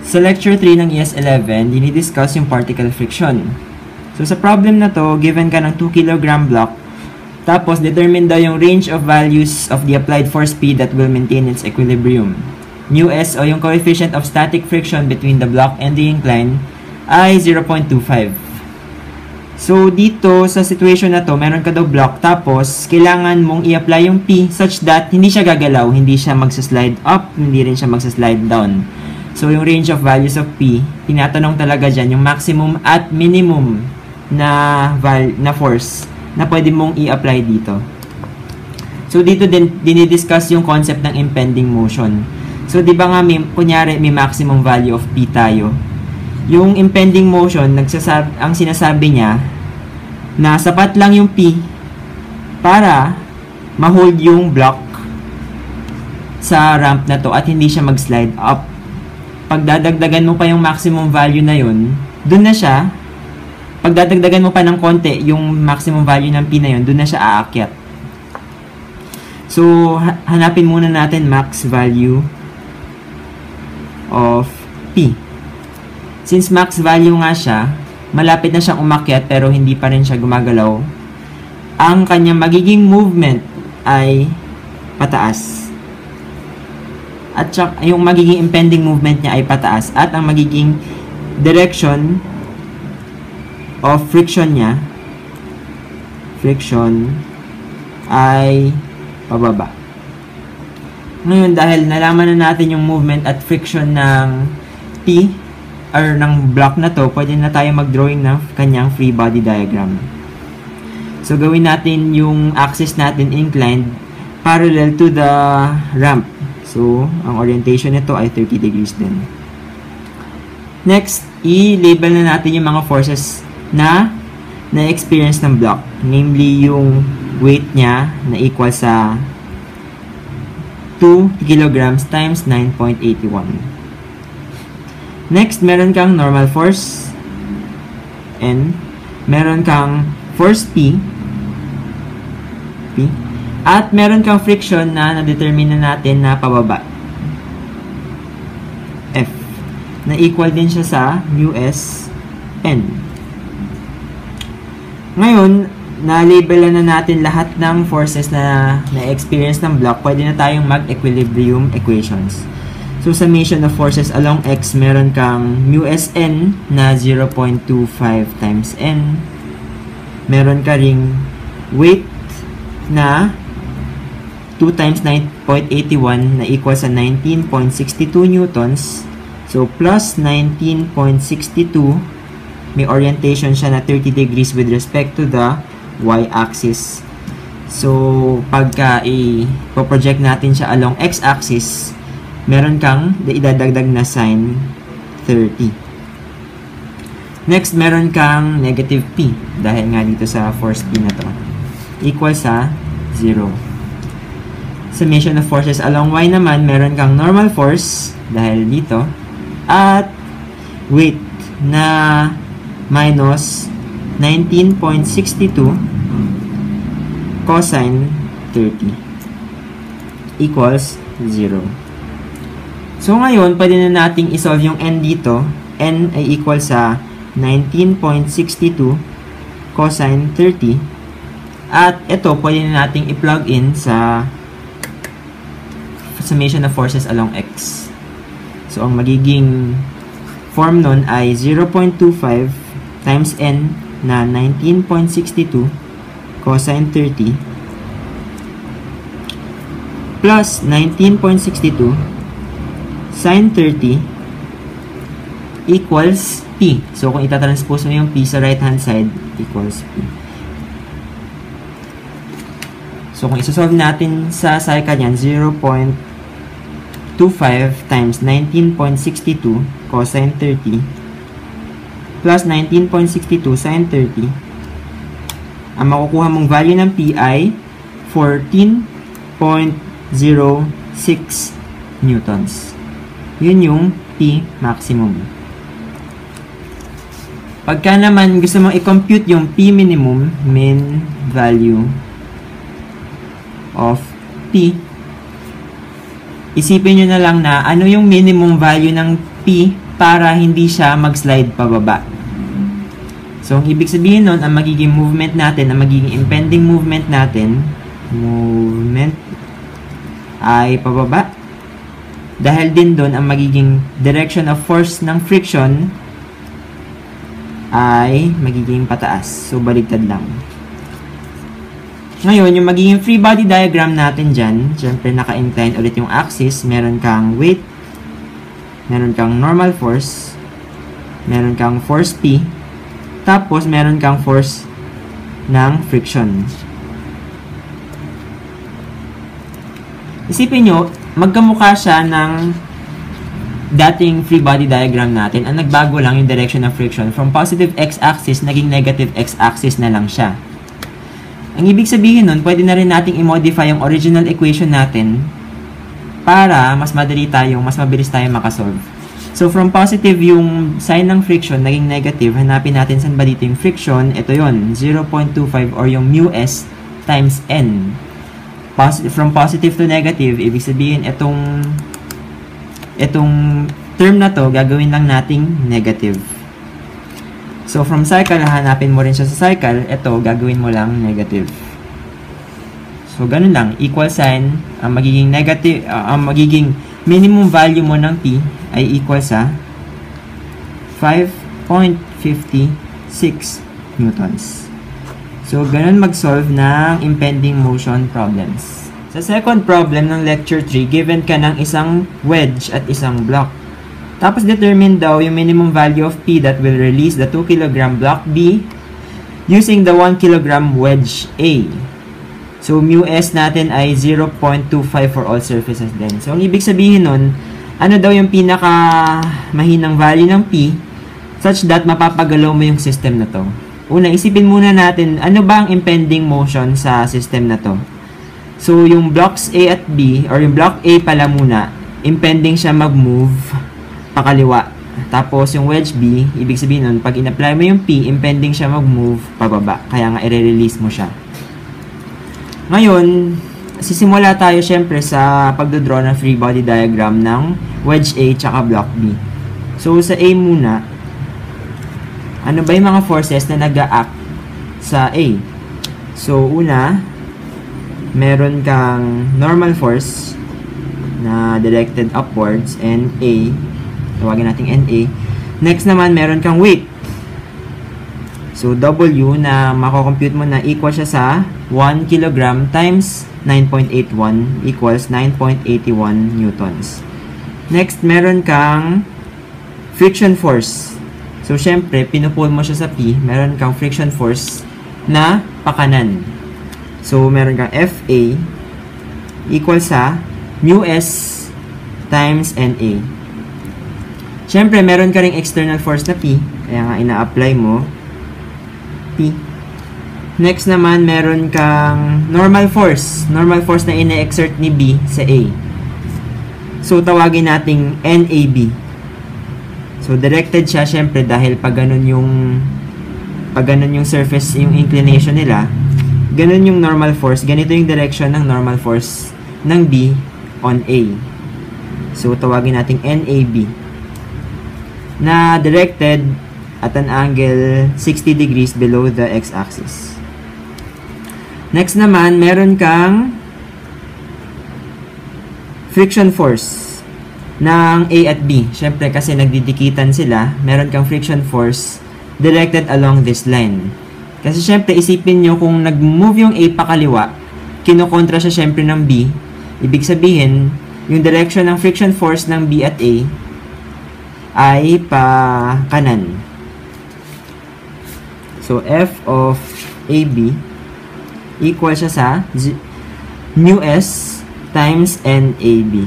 Sa lecture 3 ng ES11, dinidiscuss yung particle friction. So sa problem na to, given ka ng 2 kg block, tapos determine daw yung range of values of the applied force P that will maintain its equilibrium. Mu S o yung coefficient of static friction between the block and the incline ay 0.25. So dito sa situation na to, meron ka daw block, tapos kailangan mong i-apply yung P such that hindi siya gagalaw, hindi siya magsa-slide up, hindi rin siya magsa-slide down. So yung range of values of P, tinatanong talaga dyan yung maximum at minimum na force na pwede mong i-apply dito. So dito din dinidiscuss yung concept ng impending motion. So di ba nga kunyari may maximum value of P tayo. Yung impending motion, ang sinasabi niya na sapat lang yung P para ma-hold yung block sa ramp na to at hindi siya mag-slide up. Pag dadagdagan mo pa yung maximum value na yun, dun na siya. Pag dadagdagan mo pa ng konti yung maximum value ng P na yun, dun na siya aakyat. So, hanapin muna natin max value of P. Since max value nga siya, malapit na siyang umakyat pero hindi pa rin siya gumagalaw, ang kanyang magiging movement ay pataas. At yung magiging impending movement niya ay pataas. At ang magiging direction of friction niya, ay pababa. Ngayon, dahil nalaman na natin yung movement at friction ng P or ng block na to, pwede na tayo mag-drawing ng kanyang free body diagram. So, gawin natin yung axis natin inclined parallel to the ramp. So, ang orientation nito ay 30 degrees din. Next, i-label na natin yung mga forces na na-experience ng block. Namely, yung weight niya na equal sa 2 kilograms times 9.81. Next, meron kang normal force N. Meron kang force P. At meron kang friction na na-determine na natin na pababa. F. Na equal din siya sa mu S N. Ngayon, na-label na natin lahat ng forces na na-experience ng block, pwede na tayong mag-equilibrium equations. So, summation of forces along X, meron kang mu Sn na 0.25 times N. Meron ka ring weight na 2 times 9.81 na equal sa 19.62 newtons. So, plus 19.62, may orientation siya na 30 degrees with respect to the y-axis. So, pagka i-project natin siya along x-axis, meron kang idadagdag na sine 30. Next, meron kang negative P, dahil nga dito sa force P na to, equal sa 0. Summation of forces along y naman, meron kang normal force, dahil dito, at weight na minus 19.62 cosine 30 equals 0. So, ngayon, pwede na nating isolve yung n dito. N ay equal sa 19.62 cosine 30. At ito, pwede na nating i-plug in sa summation of forces along x. So, ang magiging form nun ay 0.25 times n na 19.62 cosine 30 plus 19.62 sine 30 equals P. So, kung itatranspose mo yung P sa right hand side, equals P. So, kung isosolve natin sa cycle yan, 0.25 times 19.62 cosine 30 plus 19.62 sine 30, ang makukuha mong value ng P ay 14.06 newtons. Yun yung P maximum. Pagka naman gusto mong i-compute yung P minimum, min value of P, isipin nyo na lang na ano yung minimum value ng P para hindi siya mag-slide pababa. So, ang ibig sabihin nun, ang magiging movement natin, ang magiging impending movement natin, ay pababa. Dahil din doon, ang magiging direction of force ng friction ay magiging pataas. So, baligtad lang. Ngayon, yung magiging free body diagram natin dyan, syempre naka-incline ulit yung axis, meron kang weight, meron kang normal force, meron kang force P, tapos meron kang force ng friction. Isipin nyo, magkamukha siya ng dating free body diagram natin. Ang nagbago lang yung direction of friction. From positive x-axis, naging negative x-axis na lang siya. Ang ibig sabihin nun, pwede na rin nating i-modify yung original equation natin para mas madali tayong, mas mabilis tayong makasolve. So, from positive yung sign ng friction, naging negative, hanapin natin saan ba dito yung friction. Ito yon 0.25 or yung mu s times n. From positive to negative, ibig sabihin, itong term na to, gagawin lang nating negative. So, from cycle, hanapin mo rin siya sa cycle. Ito, gagawin mo lang negative. So, ganun lang. Equal sign, ang magiging negative, ang magiging minimum value mo ng P ay equal sa 5.56 newtons. So, ganun mag-solve ng impending motion problems. Sa second problem ng lecture 3, given ka ng isang wedge at isang block. Tapos, determine daw yung minimum value of P that will release the 2 kg block B using the 1 kg wedge A. So, mu S natin ay 0.25 for all surfaces din. So, ang ibig sabihin nun, ano daw yung pinaka mahinang value ng P such that mapapagalaw mo yung system na to. Una, isipin muna natin, ano ba ang impending motion sa system na to? So, yung blocks A at B, or yung block A pala muna, impending siya mag-move pakaliwa. Tapos, yung wedge B, ibig sabihin nun, pag in-apply mo yung P, impending siya mag-move pababa. Kaya nga, i-release mo siya. Ngayon, sisimula tayo syempre sa pagdodraw ng free body diagram ng wedge A tsaka block B. So, sa A muna, ano ba yung mga forces na nag-a-act sa A? So, una, meron kang normal force na directed upwards, NA. Tawagin natin NA. Next naman, meron kang weight. So, W na mako-compute mo na equal siya sa 1 kg times 9.81 equals 9.81 newtons. Next, meron kang friction force. So, syempre, pinupull mo siya sa P, meron kang friction force na pakanan. So, meron kang FA equal sa mu S times NA. Syempre, meron ka ring external force na P, kaya nga ina-apply mo P. Next naman, meron kang normal force. Normal force na ina-exert ni B sa A. So, tawagin nating NAB. So, directed siya, syempre, dahil pag ganun yung surface, yung inclination nila, ganun yung normal force. Ganito yung direction ng normal force ng B on A. So, tawagin nating NAB. Na directed at an angle 60 degrees below the x-axis. Next naman, meron kang friction force ng A at B. Siyempre, kasi nagdidikitan sila, meron kang friction force directed along this line. Kasi siyempre, isipin nyo kung nag-move yung A pakaliwa, kinokontra siya siyempre ng B. Ibig sabihin, yung direction ng friction force ng B at A ay pa kanan. So, F of AB equal siya sa mu S times NAB.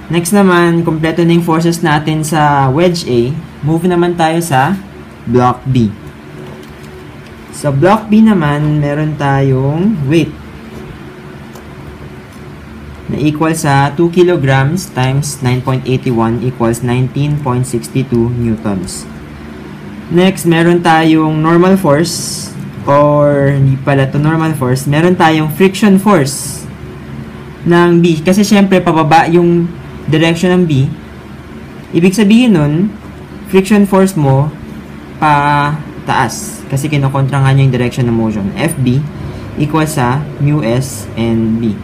Next naman, kompleto na yung forces natin sa wedge A. Move naman tayo sa block B. Sa block B naman, meron tayong weight na equal sa 2 kilograms times 9.81 equals 19.62 newtons. Next, meron tayong normal force, or hindi pala to normal force, meron tayong friction force ng B. Kasi syempre, pababa yung direction ng B, Ibig sabihin nun, friction force mo pa taas kasi kinokontra nga niya yung direction ng motion. FB equals sa mu S and B.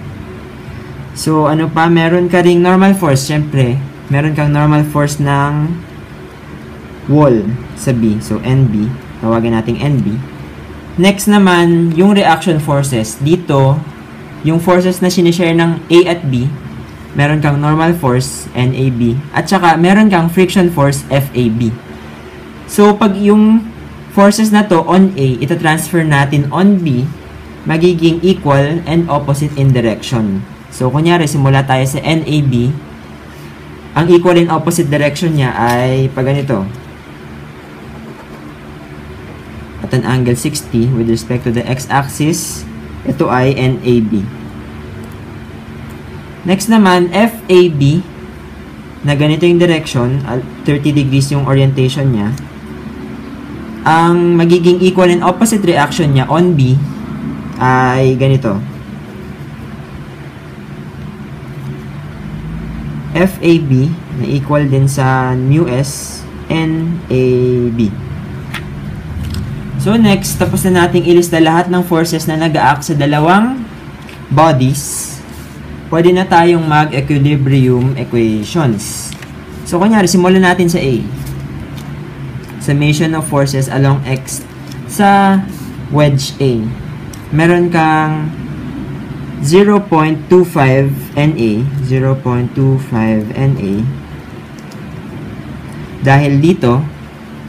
So, ano pa? Meron ka ring normal force. Siyempre, meron kang normal force ng wall sa B. So, NB. Tawagin nating NB. Next naman, yung reaction forces. Dito, yung forces na sinishare ng A at B, meron kang normal force, NAB. At saka, meron kang friction force, FAB. So, pag yung forces na to on A, itatransfer natin on B, magiging equal and opposite in direction. So, kunyari, simula tayo sa NAB. Ang equal and opposite direction niya ay pag ganito. At an angle 60 with respect to the x-axis, ito ay NAB. Next naman, FAB, na ganito yung direction, 30 degrees yung orientation niya. Ang magiging equal and opposite reaction niya on B ay ganito. FAB na equal din sa mu S NAB. So next, tapos na nating ilista lahat ng forces na nag-a-act sa dalawang bodies. Pwede na tayong mag-equilibrium equations. So kunyari, simulan natin sa A. Summation of forces along X sa wedge A. Meron kang 0.25 NA, 0.25 NA. Dahil dito,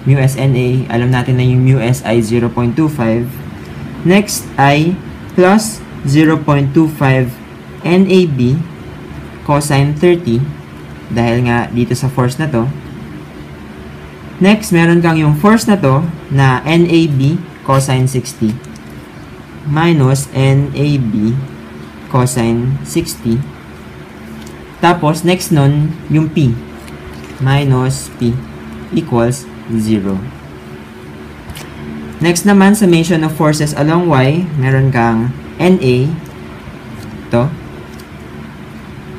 mu S NA, alam natin na yung mu S ay 0.25. Next ay plus 0.25 NAB cosine 30 dahil nga dito sa force na to. Next, meron kang yung force na to na NAB cosine 60 minus NAB cosine 60. Tapos, next nun, yung P. Minus P equals 0. Next naman, summation of forces along Y. Meron kang NA. Ito.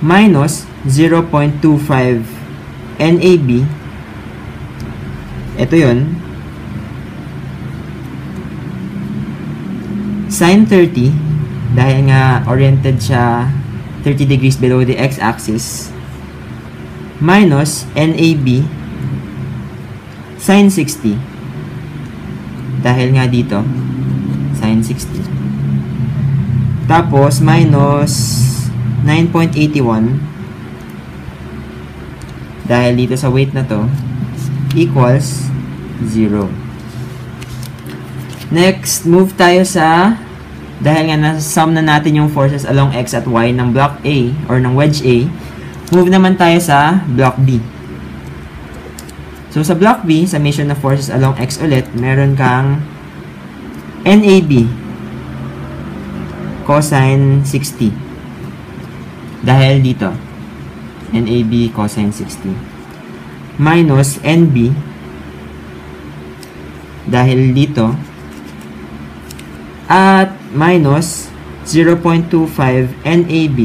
Minus 0.25 NAB. Ito yun. Sine 30. Dahil nga oriented siya 30 degrees below the x-axis, minus NAB sine 60 dahil nga dito sine 60, tapos minus 9.81 dahil dito sa weight na to equals 0. Next, move tayo sa, dahil nga nasa-sum na natin yung forces along X at Y ng block A or ng wedge A, move naman tayo sa block B. So, sa block B, summation of forces along X ulit, meron kang NAB cosine 60. Dahil dito, NAB cosine 60. Minus NB dahil dito, at minus 0.25 NAB.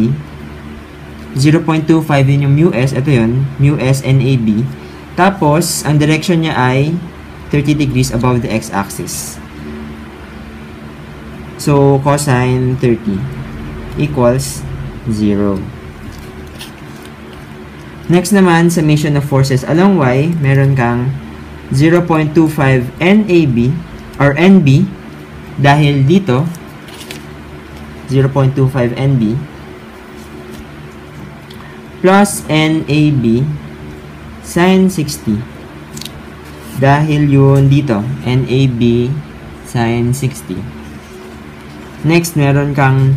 0.25 yun yung mu S. Ito yun, mu S NAB. Tapos, ang direction niya ay 30 degrees above the x-axis. So, cosine 30 equals 0. Next naman, summation of forces along Y. Meron kang 0.25 NAB or NB. Dahil dito, 0.25 NB plus NAB sine 60. Dahil yun dito, NAB sine 60. Next, meron kang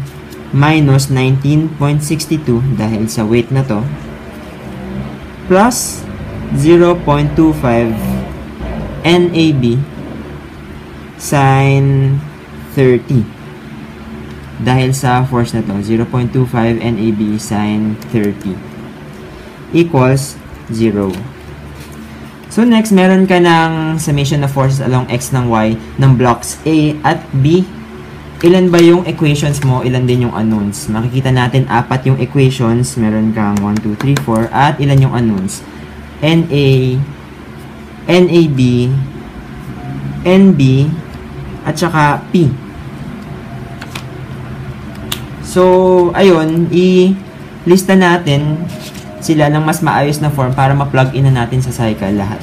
minus 19.62 dahil sa weight na to plus 0.25 NAB sine 30 dahil sa force na to, 0.25 NAB sine 30 equals 0. So next, meron ka ng summation of forces along X ng Y ng blocks A at B. Ilan ba yung equations mo? Ilan din yung unknowns? Makikita natin 4 yung equations. Meron kang 1, 2, 3, 4 at ilan yung unknowns? NA, NAB, NB, at saka P. So, ayun, i-lista natin sila ng mas maayos na form para ma-plug in na natin sa cycle lahat.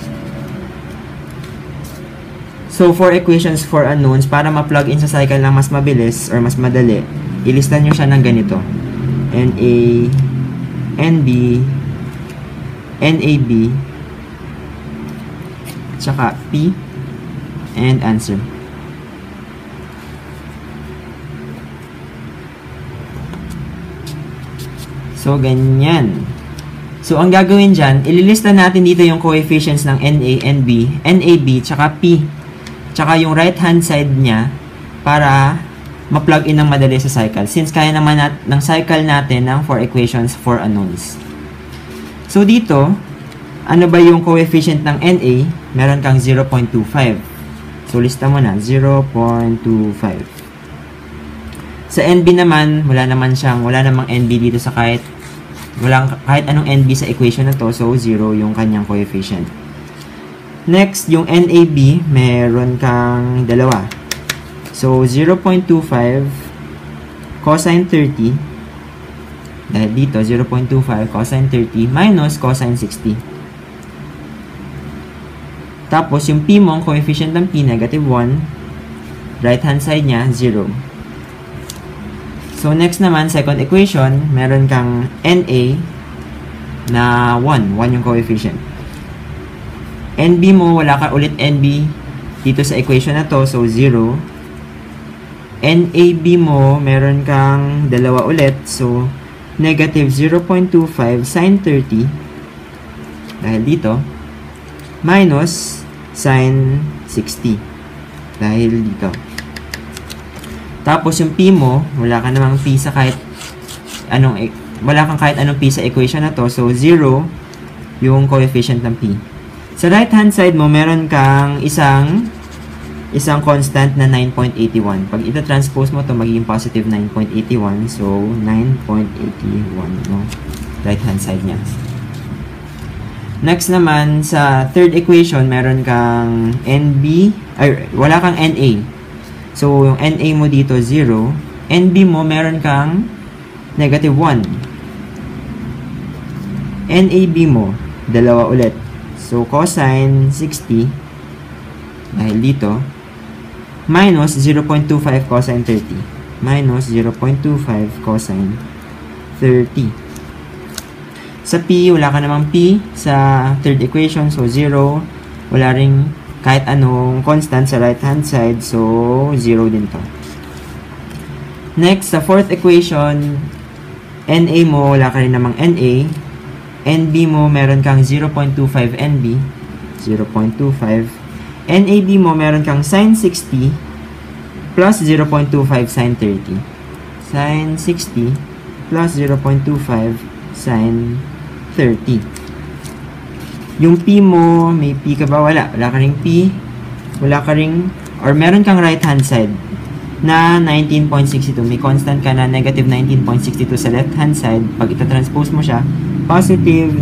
So, for equations for unknowns, para ma-plug in sa cycle na mas mabilis or mas madali, ilista nyo siya ng ganito. NA, NB, NAB, tsaka P, and answer. So, ganyan. So, ang gagawin dyan, ililista natin dito yung coefficients ng NA, NB, NAB, tsaka P. Tsaka yung right-hand side niya para ma-plug in ng madali sa cycle. Since kaya naman ng cycle natin ng 4 equations for unknowns. So, dito, ano ba yung coefficient ng NA? Meron kang 0.25. So, lista mo na, 0.25. Sa NB naman, wala namang NB dito sa kahit anong NB sa equation na to. So, 0 yung kanyang coefficient. Next, yung NAB, meron kang dalawa. So, 0.25 cosine 30. Dahil dito, 0.25 cosine 30 minus cosine 60. Tapos, yung P mo, ang coefficient ng P, negative 1. Right hand side niya, 0. So, next naman, second equation, meron kang NA na 1. 1 yung coefficient. NB mo, wala ka ulit NB dito sa equation na to. So, 0. NAB mo, meron kang dalawa ulit. So, negative 0.25 sine 30. Dahil dito. Minus sine 60. Dahil dito. Tapos, yung P mo, wala kang P sa kahit anong P sa equation na to. So, 0 yung coefficient ng P. Sa right-hand side mo, meron kang isang constant na 9.81. Pag ita-transpose mo to magiging positive 9.81. So, 9.81 no? Right-hand side niya. Next naman, sa third equation, meron kang wala kang NA. So, yung NA mo dito, 0. NB mo, meron kang negative 1. NAB mo, dalawa ulit. So, cosine 60, dahil dito, minus 0.25 cosine 30. Minus 0.25 cosine 30. Sa P, wala ka namang P sa third equation. So, 0. Wala ring kahit anong constant sa right-hand side. So, 0 din to. Next, sa fourth equation, NA mo, wala ka rin namang NA. NB mo, meron kang 0.25 NB. 0.25. NAB mo, meron kang sine 60 plus 0.25 sine 30. Sine 60 plus 0.25 sine 30. Yung P mo, may P ka ba? Wala. Wala ka ring P. Wala ka ring, or meron kang right-hand side na 19.62. May constant ka na negative 19.62 sa left-hand side. Pag ita-transpose mo siya, positive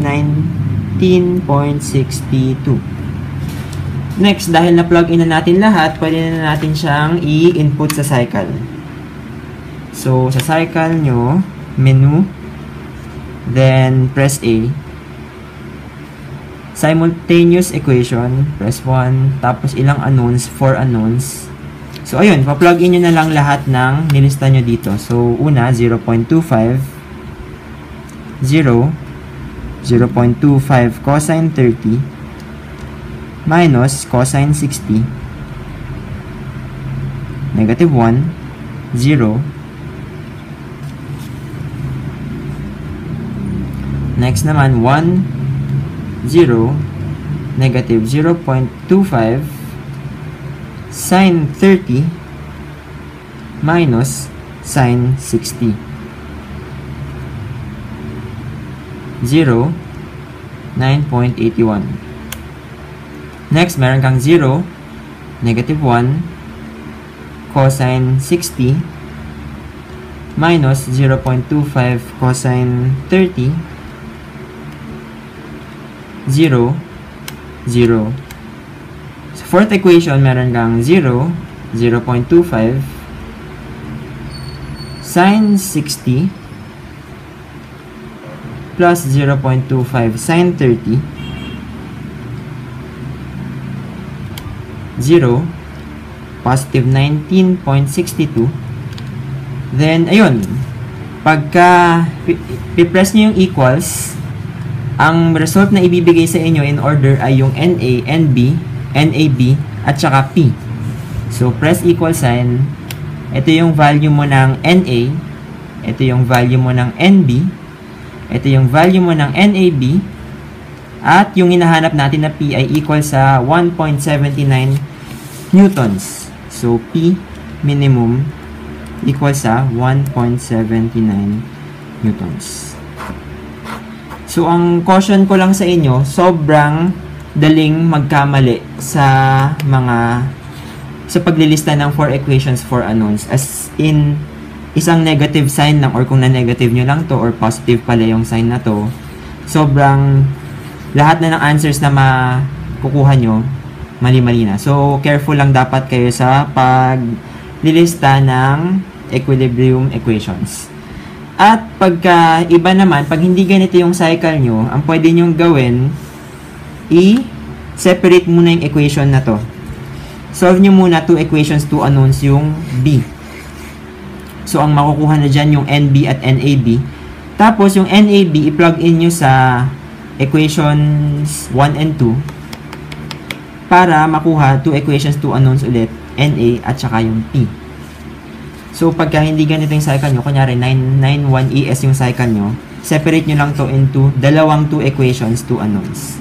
19.62. Next, dahil na-plug in na natin lahat, pwede na natin siyang i-input sa cycle. So, sa cycle nyo, menu, then press A. Simultaneous equation, press 1, tapos ilang unknowns, 4 unknowns. So, ayun, pa-plug in nyo na lang lahat ng nilista nyo dito. So, una, 0.25, 0, 0.25 cosine 30, minus cosine 60, negative 1, 0. Next naman, 1, 0, negative 0.25 sine 30 minus sine 60. 0, 9.81. Next, meron kang 0, negative 1 cosine 60 minus 0.25 cosine 30, 0, 0. Sa fourth equation, meron kang 0, 0.25, sine 60, plus 0.25 sine 30, 0, positive 19.62. Then, ayun, pagka pipress nyo yung equals, ang result na ibibigay sa inyo in order ay yung NA, NB, NAB, at saka P. So, press equal sign. Ito yung value mo ng NA. Ito yung value mo ng NB. Ito yung value mo ng NAB. At yung hinahanap natin na P ay equal sa 1.79 newtons. So, P minimum equal sa 1.79 newtons. So, ang caution ko lang sa inyo, sobrang daling magkamali sa paglilista ng 4 equations for unknowns. As in, isang negative sign lang, or kung na-negative nyo lang to, or positive pala yung sign na to, sobrang lahat na ng answers na makukuha nyo, mali-mali na. So, careful lang dapat kayo sa paglilista ng equilibrium equations. At pagka iba naman, pag hindi ganito yung cycle nyo, ang pwede nyong gawin, i-separate muna yung equation na to. Solve nyo muna 2 equations, 2 unknowns, yung B. So, ang makukuha na dyan yung NB at NAB. Tapos, yung NAB, i-plug in nyo sa equations 1 and 2 para makuha 2 equations, 2 unknowns ulit, NA at saka yung P. So, pagka hindi ganito yung cycle nyo, kunyari 991ES yung cycle nyo, separate nyo lang to into dalawang 2 equations, 2 unknowns.